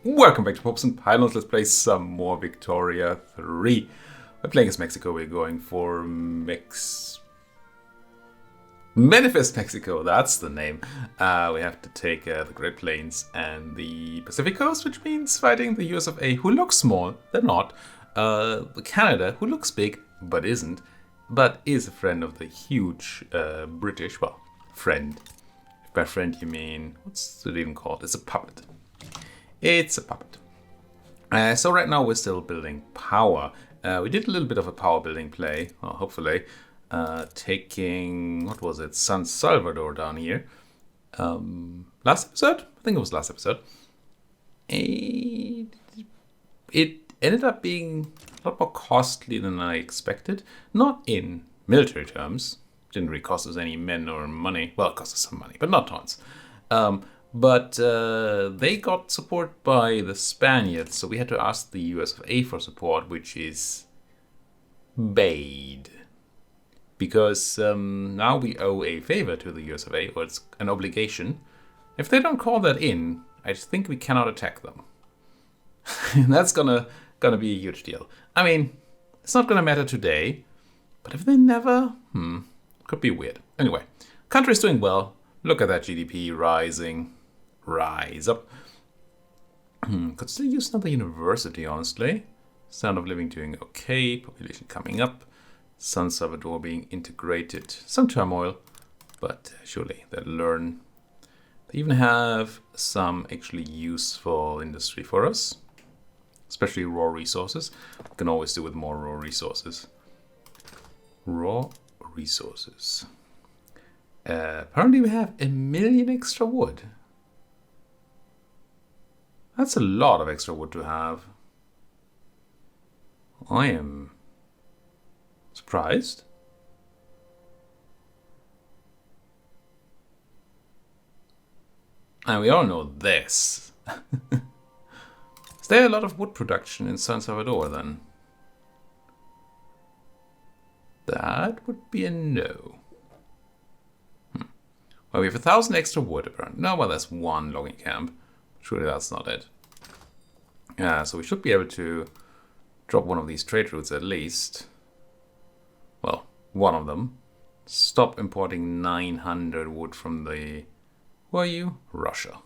Welcome back to Popes and Pylons. Let's play some more Victoria 3. We're playing as Mexico. We're going for Manifest Mexico, that's the name. We have to take the Great Plains and the Pacific Coast, which means fighting the US of A, who looks small, they're not. Canada, who looks big, but isn't, but is a friend of the huge British, well, friend. By friend you mean, what's it even called? It's a puppet. It's a puppet. So right now we're still building power. We did a little bit of a power building play, well, hopefully. Taking, what was it, San Salvador down here. Last episode? I think it was last episode. It ended up being a lot more costly than I expected. Not in military terms. Didn't really cost us any men or money. Well, it cost us some money, but not tons. But they got support by the Spaniards, so we had to ask the US of A for support, which is bad. Because now we owe a favor to the US of A, or it's an obligation. If they don't call that in, I think we cannot attack them. That's gonna be a huge deal. I mean, it's not gonna matter today, but if they never, could be weird. Anyway, country's doing well. Look at that GDP rising. Rise up. Could still use another university, honestly. Standard of living doing okay. Population coming up. San Salvador being integrated. Some turmoil, but surely they'll learn. They even have some actually useful industry for us, especially raw resources. We can always do with more raw resources. Raw resources. Apparently we have 1 million extra wood. That's a lot of extra wood to have. I am surprised. And we all know this. Is there a lot of wood production in San Salvador then? That would be a no. Well, we have 1,000 extra wood apparently. No, well, that's one logging camp. Surely that's not it. So we should be able to drop one of these trade routes at least. Well, one of them. Stop importing 900 wood from the... Who are you? Russia.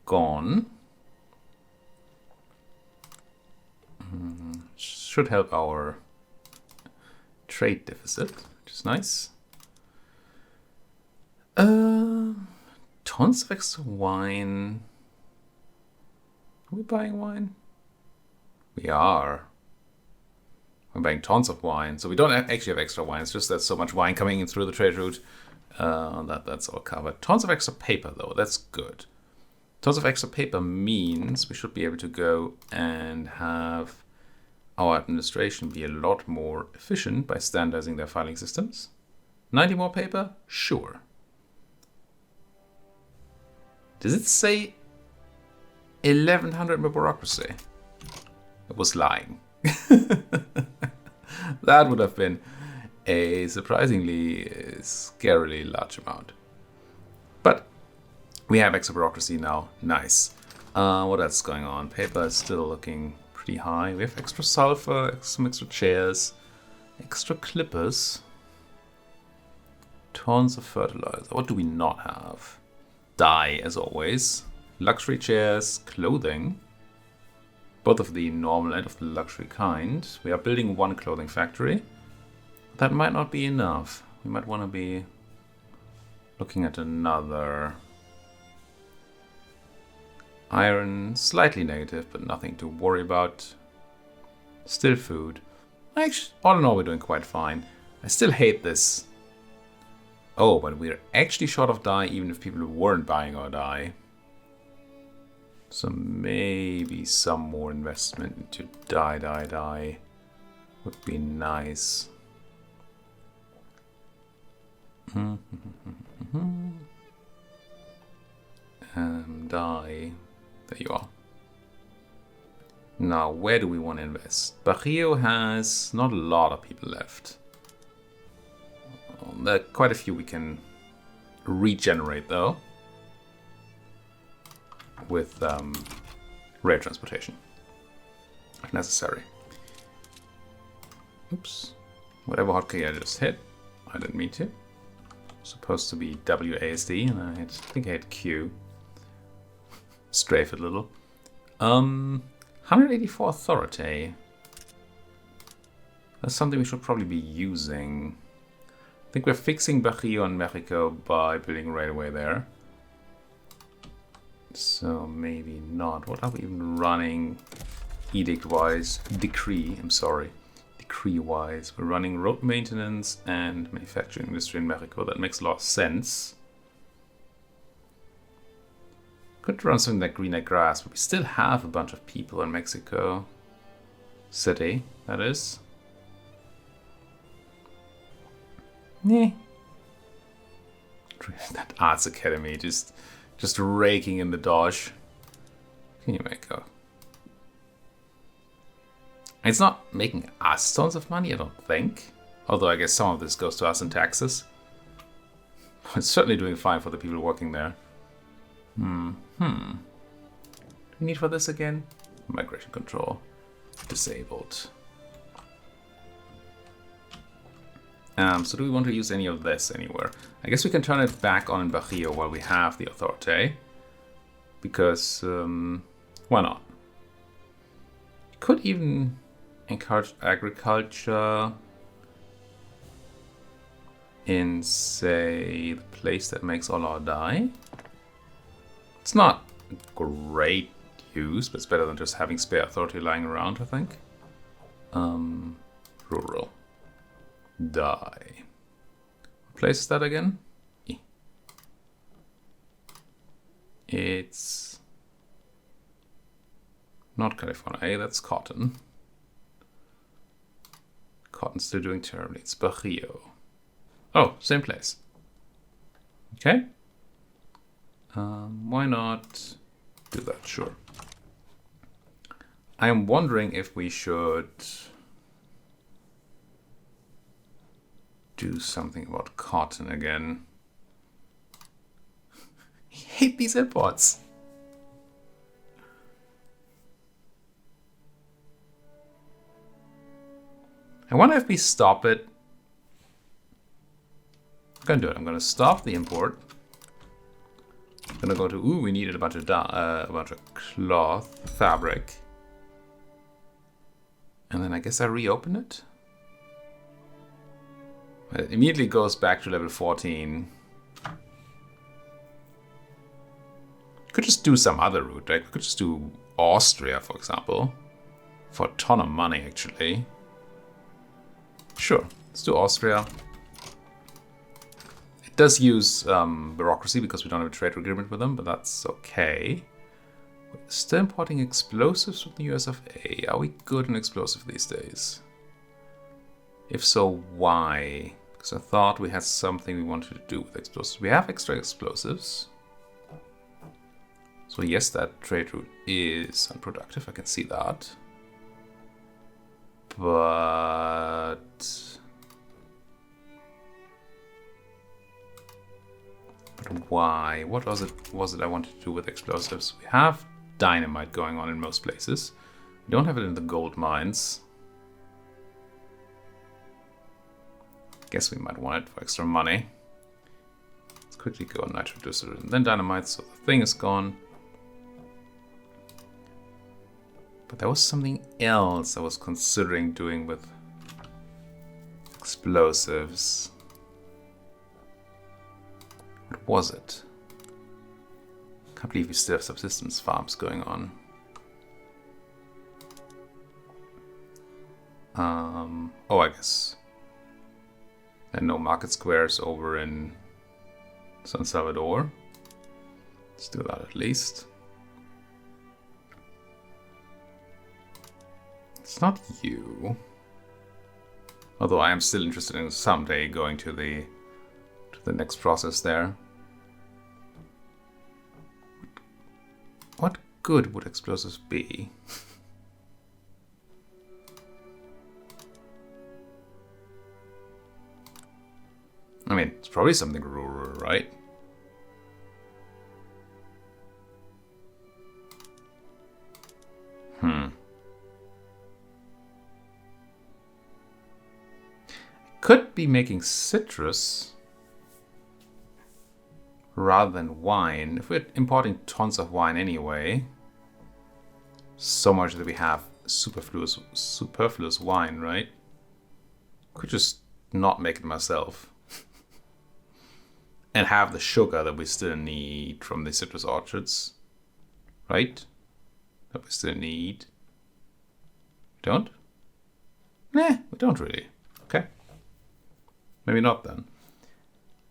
Gone. Should help our trade deficit, which is nice. Tons of extra wine. Are we buying wine? We are. We're buying tons of wine. So we don't actually have extra wine. It's just there's so much wine coming in through the trade route. That's all covered. Tons of extra paper, though. That's good. Tons of extra paper means we should be able to go and have our administration be a lot more efficient by standardizing their filing systems. 90 more paper? Sure. Does it say 1,100 more bureaucracy? It was lying. That would have been a surprisingly scarily large amount. But we have extra bureaucracy now. Nice. What else is going on? Paper is still looking pretty high. We have extra sulfur, some extra chairs, extra clippers, tons of fertilizer. What do we not have? Dye, as always. Luxury chairs, clothing. Both of the normal and of the luxury kind. We are building one clothing factory. That might not be enough. We might want to be looking at another. Iron, slightly negative, but nothing to worry about. Still food. Actually, all in all, we're doing quite fine. I still hate this. Oh, but we're actually short of dye even if people weren't buying our dye. So maybe some more investment into dye would be nice. Dye. There you are. Now, where do we want to invest? Barrio has not a lot of people left. There are quite a few we can regenerate, though. with rail transportation, if necessary. Oops. Whatever hotkey I just hit, I didn't mean to. Supposed to be WASD, and I think I hit Q. Strafe it a little. 184 authority. That's something we should probably be using. I think we're fixing Bajío and Mexico by building a railway there. So maybe not. What are we even running edict-wise? Decree, I'm sorry. Decree-wise. We're running road maintenance and manufacturing industry in Mexico. That makes a lot of sense. Could run something like greener grass, but we still have a bunch of people in Mexico City, that is. Yeah. That arts academy just raking in the dosh. Can you make a... It's not making us tons of money, I don't think. Although I guess some of this goes to us in taxes. It's certainly doing fine for the people working there. Do we need for this again? Migration control. Disabled. So do we want to use any of this anywhere? I guess we can turn it back on in Bajío while we have the authority. Because, why not? Could even encourage agriculture in, say, the place that makes all our dye. It's not great use, but it's better than just having spare authority lying around, I think. Rural. Dye. What place is that again? E. It's not California. Hey, that's cotton. Cotton's still doing terribly. It's Bajío. Oh, same place. Okay. Why not do that? Sure. I am wondering if we should do something about cotton again. I hate these imports. I wonder if we stop it. I'm gonna do it. I'm gonna stop the import. I'm gonna go to, ooh, we needed a bunch of cloth, fabric. And then I guess I reopen it. It immediately goes back to level 14. Could just do some other route, right? We could just do Austria, for example. For a ton of money, actually. Sure, let's do Austria. It does use bureaucracy because we don't have a trade agreement with them, but that's okay. We're still importing explosives from the US of A. Are we good in explosives these days? If so, why? Because I thought we had something we wanted to do with explosives. We have extra explosives. So yes, that trade route is unproductive, I can see that. But why? What was it I wanted to do with explosives? We have dynamite going on in most places. We don't have it in the gold mines. Guess we might want it for extra money. Let's quickly go on nitroducer and then dynamite, so the thing is gone. But there was something else I was considering doing with explosives. What was it? Can't believe we still have subsistence farms going on. Oh, I guess. And no market squares over in San Salvador. Let's do that at least. It's not you. Although I am still interested in someday going to the next process there. What good would explosives be? I mean, it's probably something rural, right? could be making citrus rather than wine. If we're importing tons of wine anyway, so much that we have superfluous wine, right? Could just not make it myself and have the sugar that we still need from the citrus orchards, right? That we still need. We don't? Nah, we don't really. Okay. Maybe not then.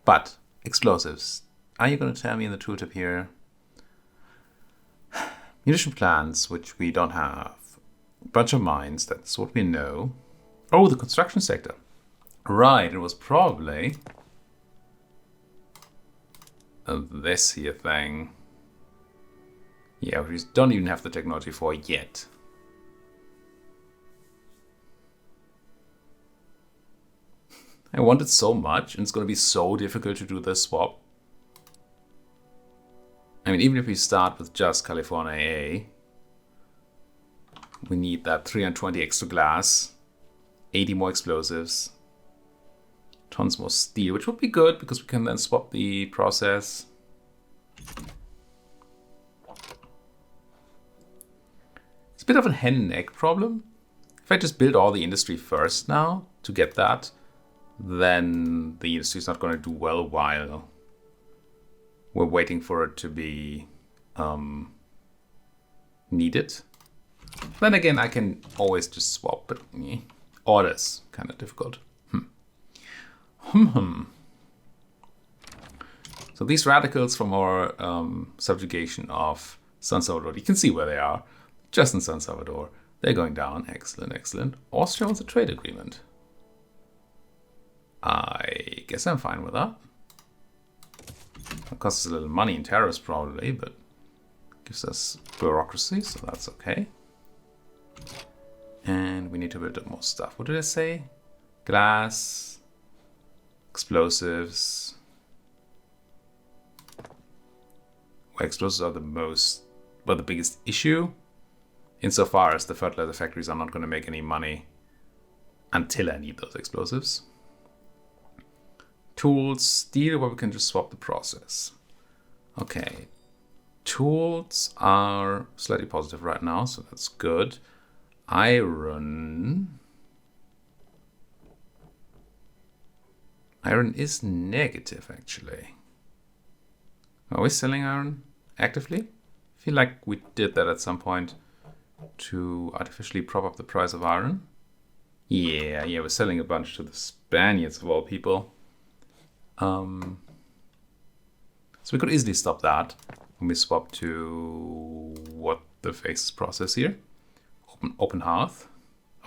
But explosives. Are you going to tell me in the tooltip here? Munition plants, which we don't have. A bunch of mines, that's what we know. Oh, the construction sector. Right, it was probably this here thing. Yeah, we don't even have the technology for yet. I want it so much, and it's going to be so difficult to do this swap. I mean, even if we start with just California A, we need that 320 extra glass, 80 more explosives, tons more steel, which would be good because we can then swap the process. It's a bit of a hen and egg problem. If I just build all the industry first now to get that, then the industry is not going to do well while we're waiting for it to be needed. Then again, I can always just swap, but orders kind of difficult. So these radicals from our subjugation of San Salvador, you can see where they are, just in San Salvador. They're going down. Excellent, excellent. Austria wants a trade agreement. I guess I'm fine with that. It costs us a little money in tariffs probably, but gives us bureaucracy, so that's okay. And we need to build up more stuff. What did I say? Glass, explosives. Well, explosives are the biggest issue, insofar as the fertilizer factories are not going to make any money until I need those explosives. Tools, steel, where we can just swap the process. Okay. Tools are slightly positive right now, so that's good. Iron. Iron is negative, actually. Are we selling iron actively? I feel like we did that at some point to artificially prop up the price of iron. Yeah, we're selling a bunch to the Spaniards of all people. So we could easily stop that when we swap to what the faces process here. Open hearth.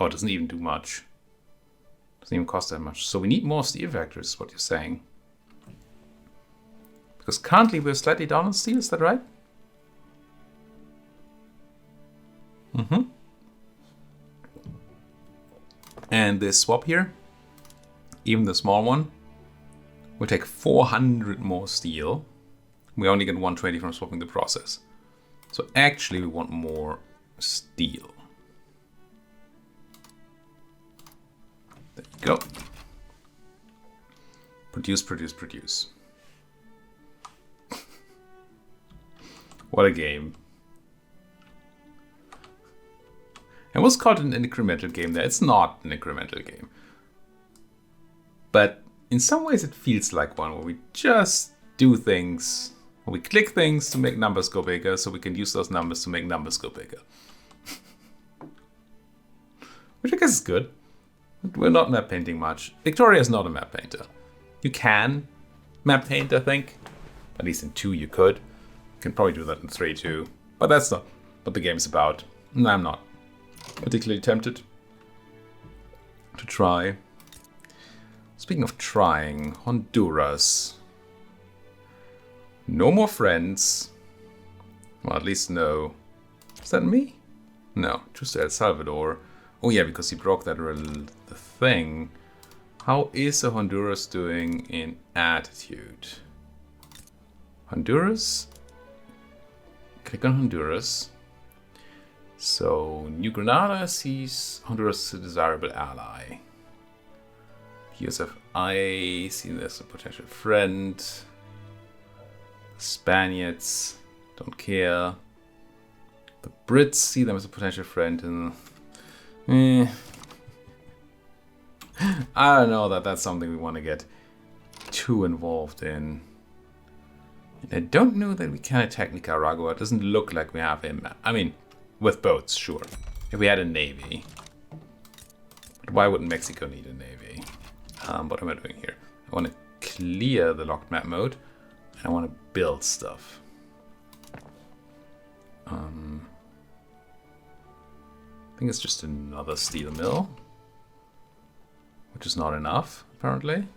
Oh, it doesn't even do much. Doesn't even cost that much. So we need more steel factories, is what you're saying. Because currently we're slightly down on steel, is that right? Mm-hmm. And this swap here, even the small one, will take 400 more steel. We only get 120 from swapping the process. So actually we want more steel. There you go. Produce, produce, produce. What a game. It was called an incremental game there. It's not an incremental game. But in some ways it feels like one, where we just do things, where we click things to make numbers go bigger, so we can use those numbers to make numbers go bigger. Which I guess is good. We're not map painting much. Victoria is not a map painter. You can map paint, I think. At least in 2 you could. You can probably do that in 3 too. But that's not what the game's about. And I'm not particularly tempted to try. Speaking of trying, Honduras. No more friends. Well, at least no. Is that me? No, just El Salvador. Oh yeah, because he broke that the thing. How is Honduras doing in attitude? Honduras? Click on Honduras. So New Granada sees Honduras a desirable ally. USFI see them as a potential friend. Spaniards don't care. The Brits see them as a potential friend, and I don't know that that's something we want to get too involved in. And I don't know that we can attack Nicaragua. It doesn't look like we have him. I mean, with boats, sure. If we had a navy. But why wouldn't Mexico need a navy? What am I doing here? I want to clear the locked map mode. And I want to build stuff. I think it's just another steel mill. Which is not enough, apparently.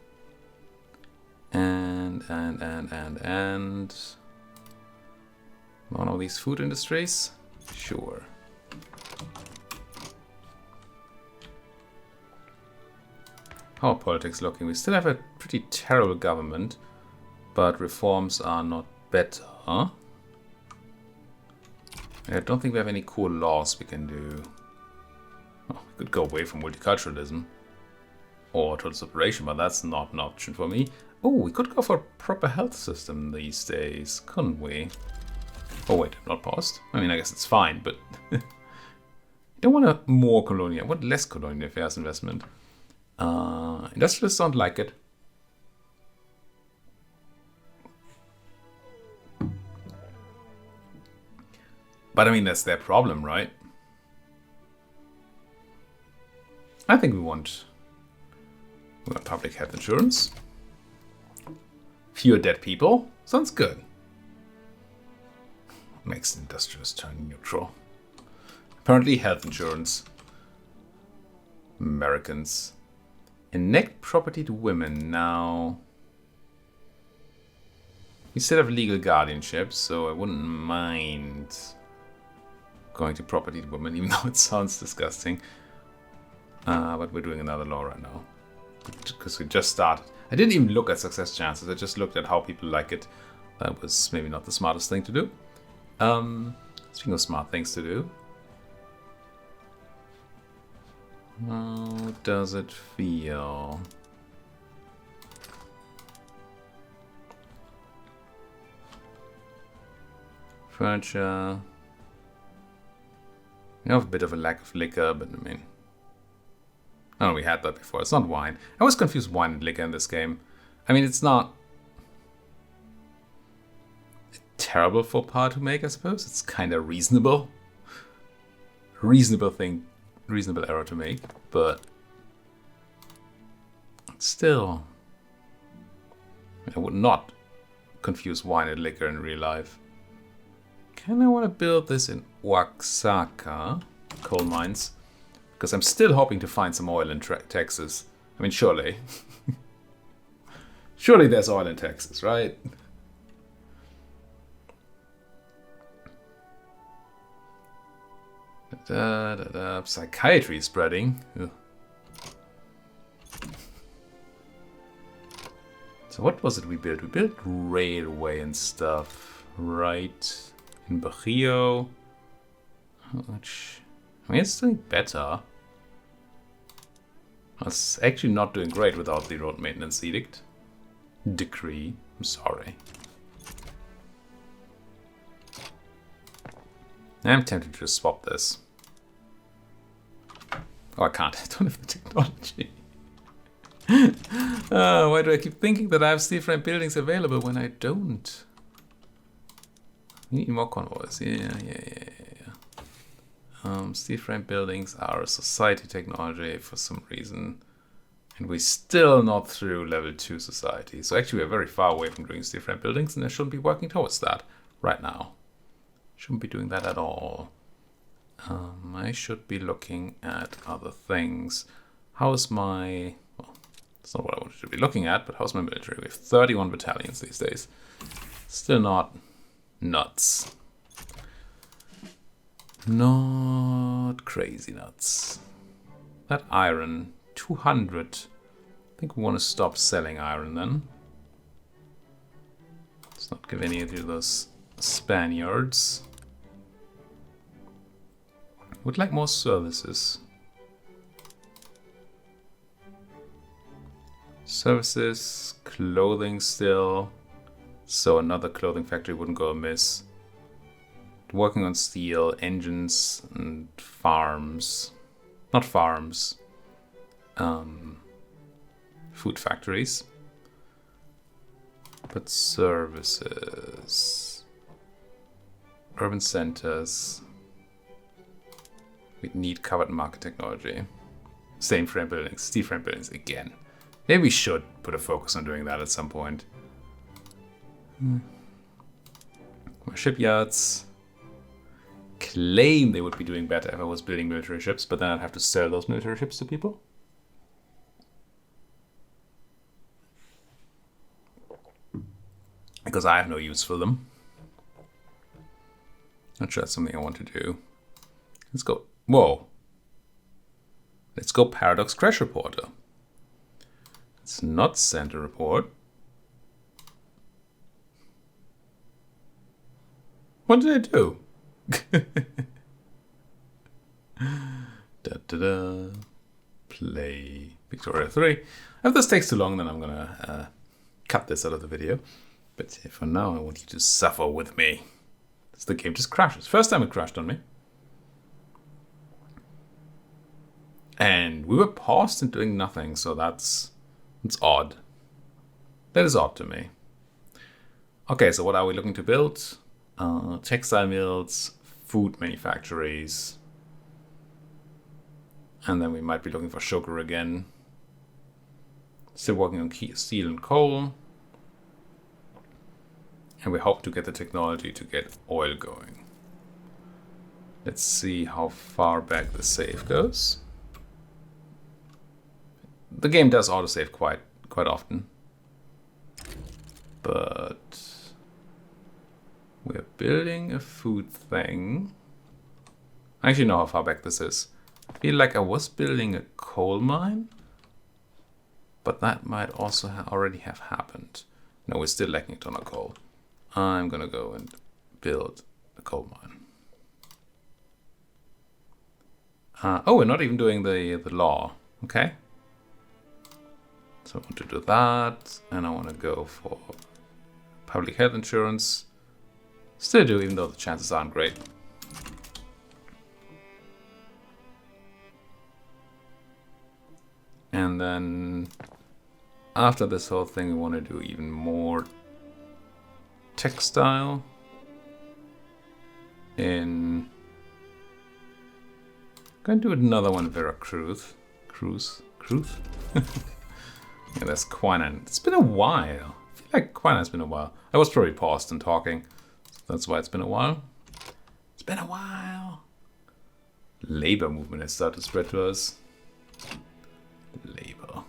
And one of these food industries? Sure. How are politics looking? We still have a pretty terrible government, but reforms are not better. I don't think we have any cool laws we can do. Oh, we could go away from multiculturalism or total separation, but that's not an option for me. Oh, we could go for a proper health system these days, couldn't we? Oh wait, I'm not paused. I mean, I guess it's fine, but I don't want a more colonial. I want less colonial affairs investment. Industrialists don't like it. But I mean, that's their problem, right? I think we want public health insurance. Fewer dead people. Sounds good. Makes the industrialists turn neutral. Apparently health insurance. Americans. Enact property to women now. We still have legal guardianship, so I wouldn't mind going to property to women, even though it sounds disgusting. But we're doing another law right now. Because we just started. I didn't even look at success chances, I just looked at how people like it. That was maybe not the smartest thing to do. Speaking of smart things to do. How does it feel? Furniture. We have a bit of a lack of liquor, but I mean... Oh, we had that before. It's not wine. I always confuse wine and liquor in this game. I mean, it's not a terrible faux pas to make, I suppose. It's kind of reasonable. Reasonable error to make, but still, I would not confuse wine and liquor in real life. Kind of want to build this in Oaxaca, coal mines, because I'm still hoping to find some oil in Texas. I mean, surely. Surely there's oil in Texas, right? Psychiatry is spreading. Ugh. So what was it we built? We built railway and stuff, right? In Bajío. Which, I mean, it's doing better. It's actually not doing great without the road maintenance edict. Decree. I'm sorry. I'm tempted to just swap this. Oh, I can't. I don't have the technology. Why do I keep thinking that I have steel frame buildings available when I don't? We need more convoys. Yeah. Steel frame buildings are a society technology for some reason. And we're still not through level 2 society. So actually we're very far away from doing steel frame buildings, and I shouldn't be working towards that right now. Shouldn't be doing that at all. I should be looking at other things. How's my... Well, that's not what I wanted to be looking at, but how's my military? We have 31 battalions these days. Still not nuts. Not crazy nuts. That iron, 200. I think we want to stop selling iron then. Let's not give any to those Spaniards. Would like more services. Services, clothing still. So another clothing factory wouldn't go amiss. Working on steel, engines, and farms. Not farms. Food factories. But services. Urban centers. We need covered market technology. Same frame buildings, steel frame buildings again. Maybe we should put a focus on doing that at some point. More shipyards. Claim they would be doing better if I was building military ships, but then I'd have to sell those military ships to people. Because I have no use for them. Not sure that's something I want to do. Let's go. Whoa. Let's go Paradox Crash Reporter. It's not Center Report. What did I do? Da-da-da. Play Victoria 3. If this takes too long, then I'm gonna cut this out of the video. But for now, I want you to suffer with me. The game just crashes. First time it crashed on me. And we were paused and doing nothing, so it's odd. That is odd to me. Okay, so what are we looking to build? Textile mills, food manufactories. And then we might be looking for sugar again. Still working on steel and coal. And we hope to get the technology to get oil going. Let's see how far back the save goes. The game does autosave quite often. But we're building a food thing. I actually know how far back this is. I feel like I was building a coal mine. But that might also already have happened. No, we're still lacking a ton of coal. I'm gonna go and build a coal mine. Oh, we're not even doing the law. Okay. So I want to do that, and I want to go for public health insurance. Still do, even though the chances aren't great. And then after this whole thing, we want to do even more textile in. Gonna do another one, Veracruz. Cruz. Yeah, that's quinine. It's been a while. I feel like quinine's been a while. I was probably paused and talking. So that's why it's been a while. It's been a while. Labor movement has started to spread to us. Labor.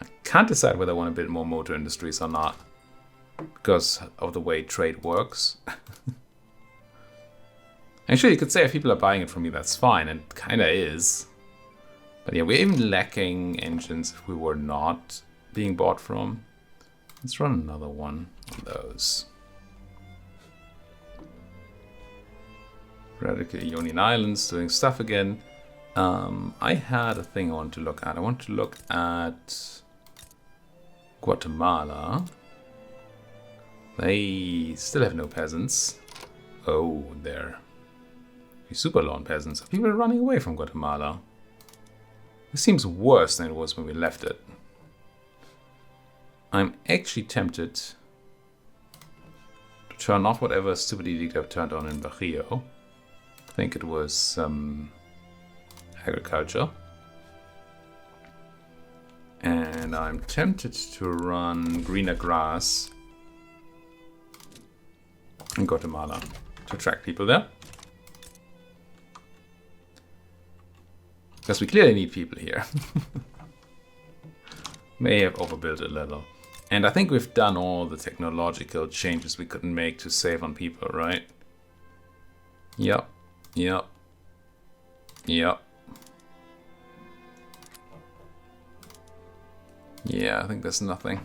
I can't decide whether I want to build more motor industries or not. Because of the way trade works. Actually, you could say if people are buying it from me, that's fine. And it kind of is. But yeah, we're even lacking engines if we were not being bought from. Let's run another one of those. Radical Ionian Islands doing stuff again. I had a thing I want to look at. I want to look at Guatemala. They still have no peasants. Oh, they're super lone peasants. People are running away from Guatemala. This seems worse than it was when we left it. I'm actually tempted to turn off whatever stupid edict I've turned on in Barrio. I think it was agriculture. And I'm tempted to run greener grass in Guatemala to attract people there. Because we clearly need people here. May have overbuilt a little. And I think we've done all the technological changes we couldn't make to save on people, right? Yep. Yeah, I think there's nothing.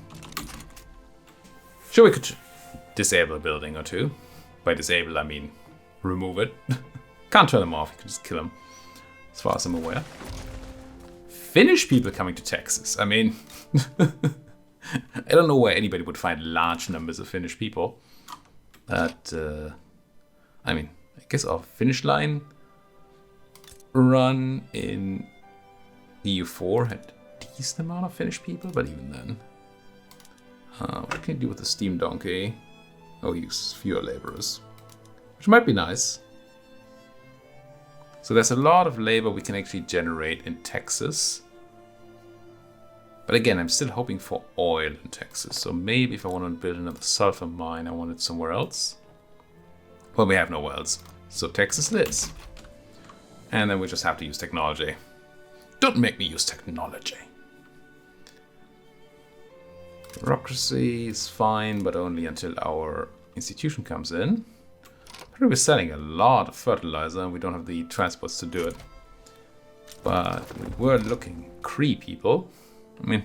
Sure, we could disable a building or two. By disable, I mean remove it. Can't turn them off, you can just kill them. as far as I'm aware. Finnish people coming to Texas. I mean, I don't know where anybody would find large numbers of Finnish people. But, I mean, I guess our Finnish line run in EU4 had a decent amount of Finnish people, but even then. What can you do with the steam donkey? Oh, use fewer laborers, which might be nice. So there's a lot of labor we can actually generate in Texas. But again, I'm still hoping for oil in Texas. So maybe if I want to build another sulfur mine, I want it somewhere else. Well, we have nowhere else. So Texas it is. And then we just have to use technology. Don't make me use technology. Bureaucracy is fine, but only until our institution comes in. We're selling a lot of fertilizer and we don't have the transports to do it. But we were looking Cree people. I mean,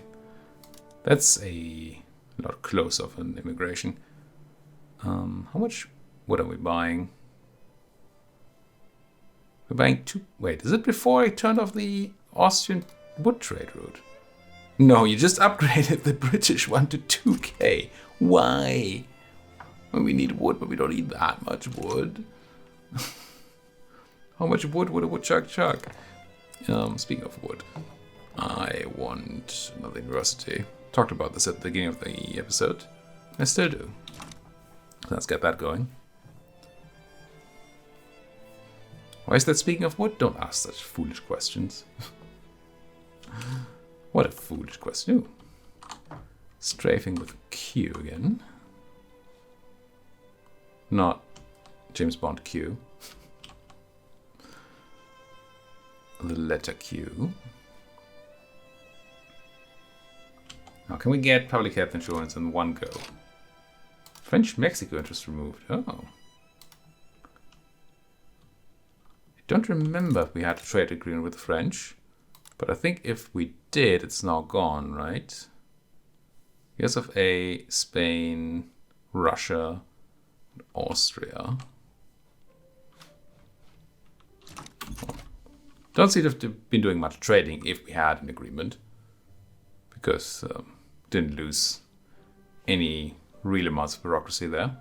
that's a lot closer of an immigration. How much wood are we buying? We're buying two. Wait, is it before I turned off the Austrian wood trade route? No, you just upgraded the British one to 2K. Why? Well, we need wood, but we don't need that much wood. How much wood would a woodchuck chuck? Speaking of wood, I want another university. Talked about this at the beginning of the episode. I still do. Let's get that going. Why is that speaking of wood? Don't ask such foolish questions. What a foolish question. Ooh. Strafing with Q again. Not James Bond Q. The letter Q. Now, can we get public health insurance in one go? French Mexico interest removed. Oh. I don't remember if we had a trade agreement with the French, but I think if we did, it's now gone, right? Yes, of A, Spain, Russia, Austria. Don't seem to have been doing much trading if we had an agreement, because didn't lose any real amounts of bureaucracy there.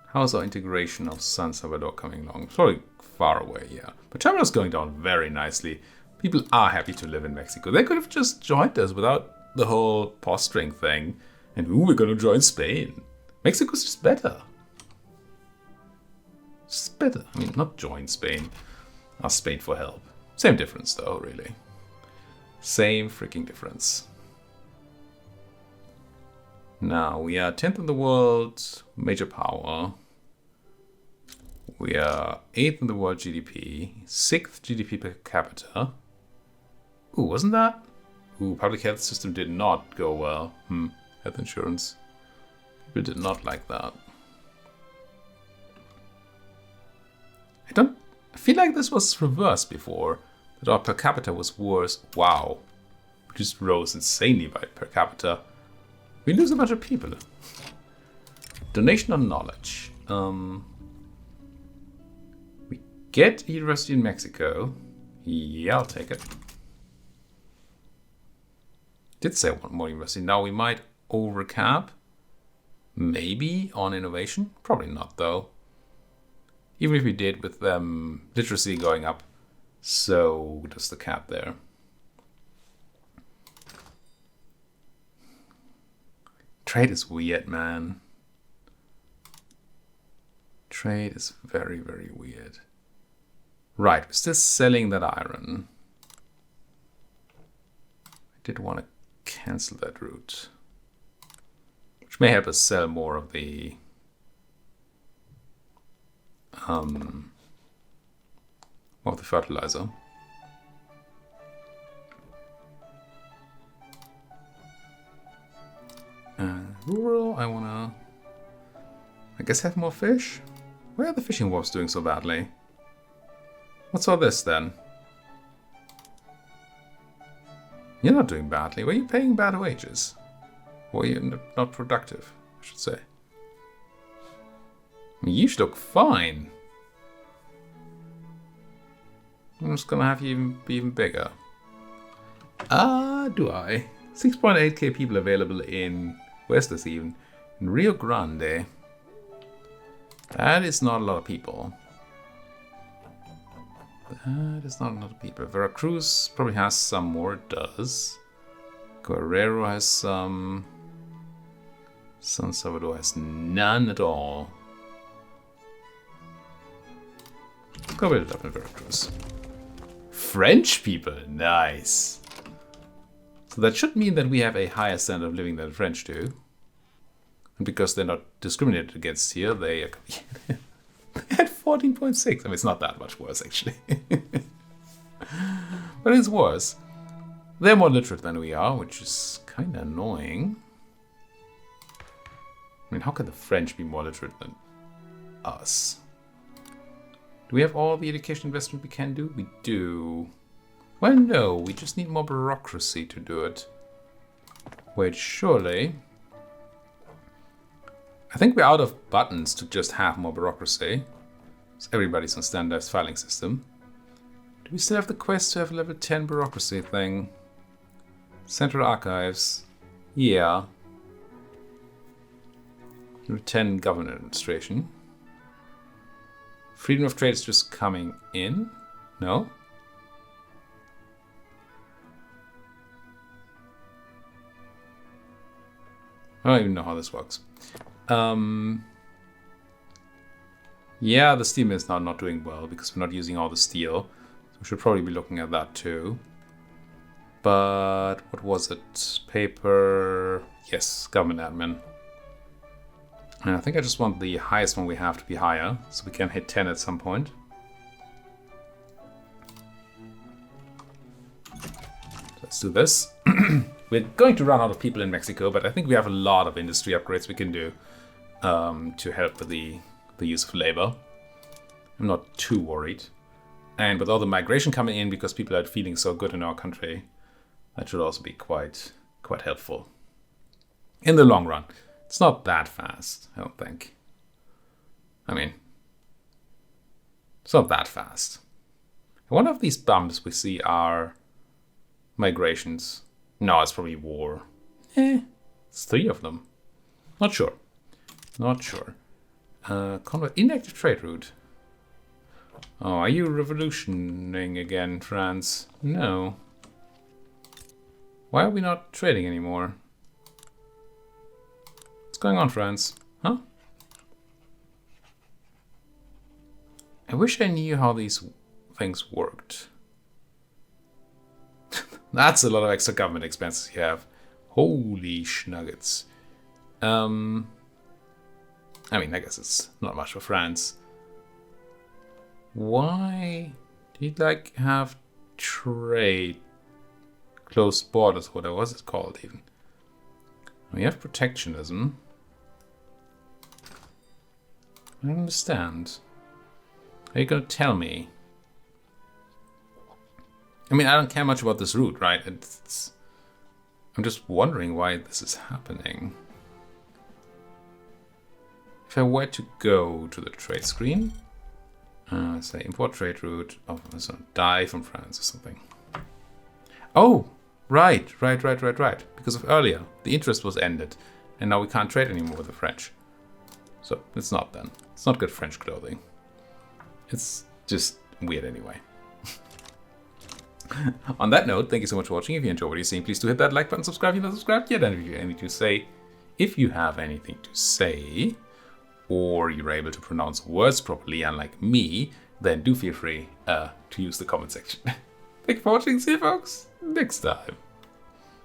How's our integration of San Salvador coming along? Probably far away, yeah. But China's going down very nicely. People are happy to live in Mexico. They could have just joined us without the whole posturing thing. And ooh, we're going to join Spain. Mexico's just better. Just better. I mean, not join Spain. Ask Spain for help. Same difference though, really. Same freaking difference. Now, we are 10th in the world, major power. We are 8th in the world GDP, 6th GDP per capita. Ooh, wasn't that? Ooh, public health system did not go well. Health insurance. People did not like that. I feel like this was reversed before, that our per capita was worse. Wow. We just rose insanely by per capita. We lose a bunch of people. Donation on knowledge. We get a university in Mexico. Yeah, I'll take it. Did say I want more university. Now we might overcap. Maybe on innovation. Probably not though. Even if we did with literacy going up. So does the cap there. Trade is weird, man. Trade is very, very weird. Right, we're still selling that iron. I did want to cancel that route. Which may help us sell more of the fertilizer. Rural, I guess have more fish? Why are the fishing wharves doing so badly? What's all this then? You're not doing badly. Were you paying bad wages? Or you not productive, I should say. I mean, you should look fine. I'm just gonna have you be even bigger. Do I? 6.8k people available in, where's this even? In Rio Grande. That is not a lot of people. That is not a lot of people. Veracruz probably has some more, it does. Guerrero has some. San Salvador has none at all. Let's go with it up in Veracruz. French people, nice. So that should mean that we have a higher standard of living than the French do. And because they're not discriminated against here, they are at 14.6. I mean, it's not that much worse, actually. But it's worse. They're more literate than we are, which is kind of annoying. I mean, how can the French be more literate than us? Do we have all the education investment we can do? We do. Well, no, we just need more bureaucracy to do it. Wait, surely. I think we're out of buttons to just have more bureaucracy. So everybody's on standardized filing system. Do we still have the quest to have a level 10 bureaucracy thing? Central Archives. Yeah. Level 10 government administration. Freedom of trade is just coming in. No? I don't even know how this works. Yeah, the steel is now not doing well because we're not using all the steel. So we should probably be looking at that too. But what was it? Paper. Yes, government admin. And I think I just want the highest one we have to be higher, so we can hit 10 at some point. Let's do this. We're going to run out of people in Mexico, but I think we have a lot of industry upgrades we can do to help with the use of labor. I'm not too worried. And with all the migration coming in, because people are feeling so good in our country, that should also be quite helpful. In the long run. It's not that fast, I don't think. I mean, it's not that fast. One of these bumps we see are migrations. No, it's probably war. It's 3 of them. Not sure. Not sure. Convert inactive trade route. Oh, are you revolutioning again, France? No. Why are we not trading anymore? What's going on, France? Huh? I wish I knew how these things worked. That's a lot of extra government expenses you have. Holy schnuggets. I mean, I guess it's not much for France. Why do you like have trade? Closed borders, what was it called even? We have protectionism. I don't understand. Are you gonna tell me? I mean, I don't care much about this route, right? I'm just wondering why this is happening. If I were to go to the trade screen, say import trade route, oh, die from France or something. Oh, right. Because of earlier, the interest was ended, and now we can't trade anymore with the French. So it's not then. It's not good French clothing. It's just weird anyway. On that note, thank you so much for watching. If you enjoyed what you're seeing, please do hit that like button, subscribe if you're not subscribed yet, and if you have anything to say, or you're able to pronounce words properly, unlike me, then do feel free to use the comment section. Thank you for watching. See you folks next time.